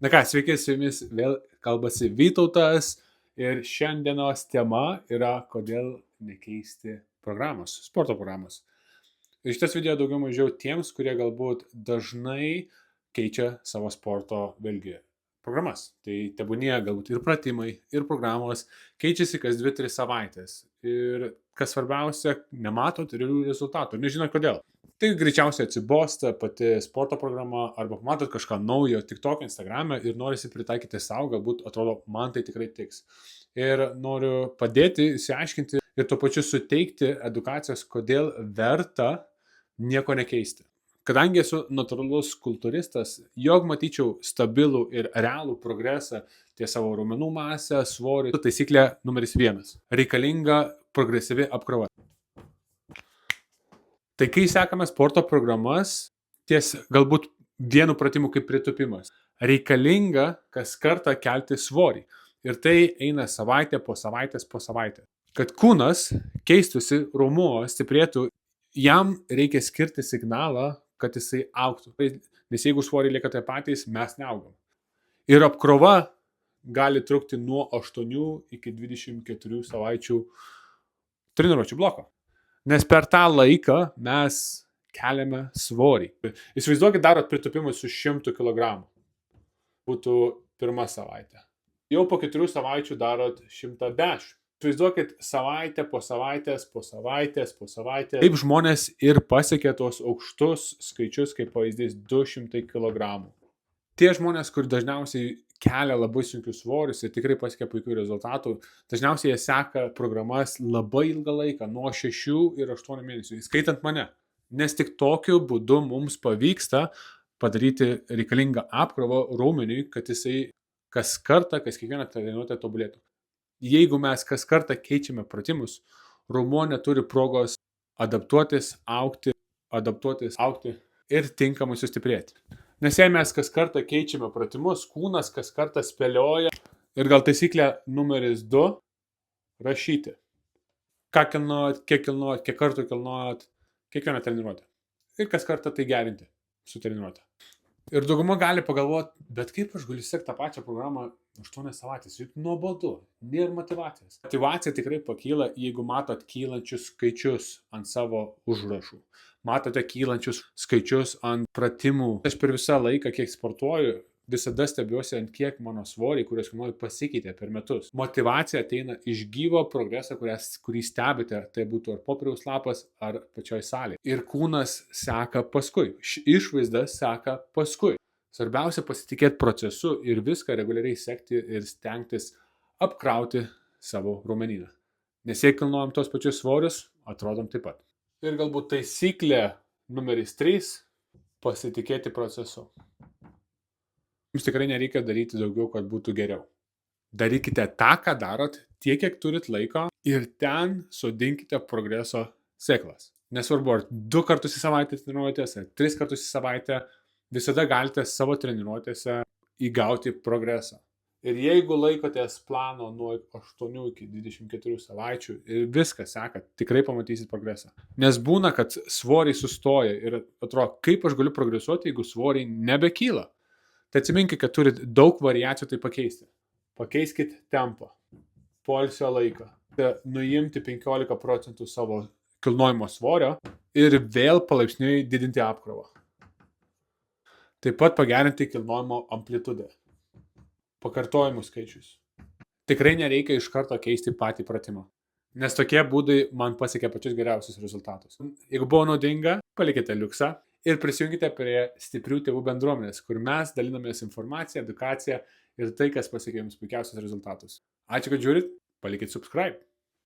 Na ką, sveiki, su jumis vėl kalbasi Vytautas ir šiandienos tema yra, kodėl nekeisti programos, sporto programos. Ir šitas video daugiau mažiau tiems, kurie galbūt dažnai keičia savo sporto vėlgi programas. Tai tebūnie galbūt ir pratimai, ir programos keičiasi kas 2-3 savaitės. Ir kas svarbiausia, nematot realių rezultatų, nežinot kodėl. Tai greičiausiai atsibosta pati sporto programa arba matot kažką naujo TikTok, Instagram'e ir norisi pritaikyti savo, galbūt atrodo, man tai tikrai tiks. Ir noriu padėti, išsiaiškinti ir tuo pačiu suteikti edukacijas, kodėl verta nieko nekeisti. Kadangi esu natūralus kultūristas, jog matyčiau stabilų ir realų progresą ties savo raumenų masę, svorį, taisyklė numeris 1. Reikalinga progresyvi apkrova. Tai kai sekame sporto programas, ties galbūt vienu pratimu kaip pritupimas, reikalinga kas kartą kelti svorį. Ir tai eina savaitę po savaitės po savaitę. Kad kūnas keistusi, raumuo stiprėtų, jam reikia skirti signalą, kad jisai augtų. Nes jeigu svoriai lieka tie patys, mes neaugam. Ir apkrova gali trukti nuo 8 iki 24 savaičių treniruočių bloko. Nes per tą laiką mes keliame svorį. Įsivaizduokit, darot pritupimus su 100 kg. Būtų pirma savaitė. Jau po 4 savaičių darot 110. Įsivaizduokit savaitę po savaitės, po savaitės, po savaitės. Taip žmonės ir pasiekia tuos aukštus skaičius, kaip pavyzdys 200 kg. Tie žmonės, kur dažniausiai kelia labai sunkius svorius ir tikrai pasiekia puikių rezultatų, dažniausiai jie seka programas labai ilgą laiką, nuo 6 ir 8 mėnesių, įskaitant mane. Nes tik tokiu būdu mums pavyksta padaryti reikalingą apkrovą raumeniui, kad jisai kas kartą, kas kiekvieną treniruotę tobulėtų. Jeigu mes kas kartą keičiame pratimus, raumuo neturi progos adaptuotis, augti ir tinkamai sustiprėti. Nes jei mes kas kartą keičiame pratimus, kūnas kas kartą spėlioja ir gal taisyklė numeris 2 – rašyti. Ką kilnojat, kiek kartų kilnojat, kiekvieną treniruotę. Ir kas kartą tai gerinti su treniruotė. Ir dauguma gali pagalvoti, bet kaip aš galiu sekti tą pačią programą 8 savaitės, juk nuobodu, nėra motyvacijos. Motyvacija tikrai pakyla, jeigu matot kylančius skaičius ant savo užrašų. Matote kylančius skaičius ant pratimų. Aš per visą laiką, kiek sportuoju, visada stebiuosi, ant kiek mano svoriai, kuriuos kilnoju, pasikeitė per metus. Motyvacija ateina iš gyvo progreso, kurį stebite, tai būtų ar popieriaus lapas, ar pačioj salėje. Ir kūnas seka paskui, išvaizda seka paskui. Svarbiausia pasitikėti procesu ir viską reguliariai sekti ir stengtis apkrauti savo raumenyną. Nes jei kilnojam tos pačius svorius, atrodom taip pat. Ir galbūt taisyklė numeris 3 – pasitikėti procesu. Jums tikrai nereikia daryti daugiau, kad būtų geriau. Darykite tą, ką darot, tiek, kiek turit laiko ir ten sodinkite progreso sėklas. Nesvarbu, ar 2 kartus į savaitę treniruotės, ar 3 kartus į savaitę, visada galite savo treniruotėse įgauti progresą. Ir jeigu laikotės plano nuo 8 iki 24 savaičių ir viską sekat, tikrai pamatysit progresą. Nes būna, kad svoriai sustoja ir atrodo, kaip aš galiu progresuoti, jeigu svoriai nebekyla. Tai atsiminkit, kad turit daug variacijų tai pakeisti. Pakeiskit tempą, poilsio laiką, nuimti 15% savo kilnojimo svorio ir vėl palaipsniui didinti apkrovą. Taip pat pagerinti kilnojimo amplitudę. Pakartojimų skaičius. Tikrai nereikia iš karto keisti patį pratimą, nes tokie būdai man pasiekia pačius geriausius rezultatus. Jeigu buvo naudinga, palikite liuksą ir prisijungite prie stiprių tėvų bendruomenės, kur mes dalinamės informaciją, edukaciją ir tai, kas pasiekia jums puikiausius rezultatus. Ačiū, kad žiūrit, palikit subscribe.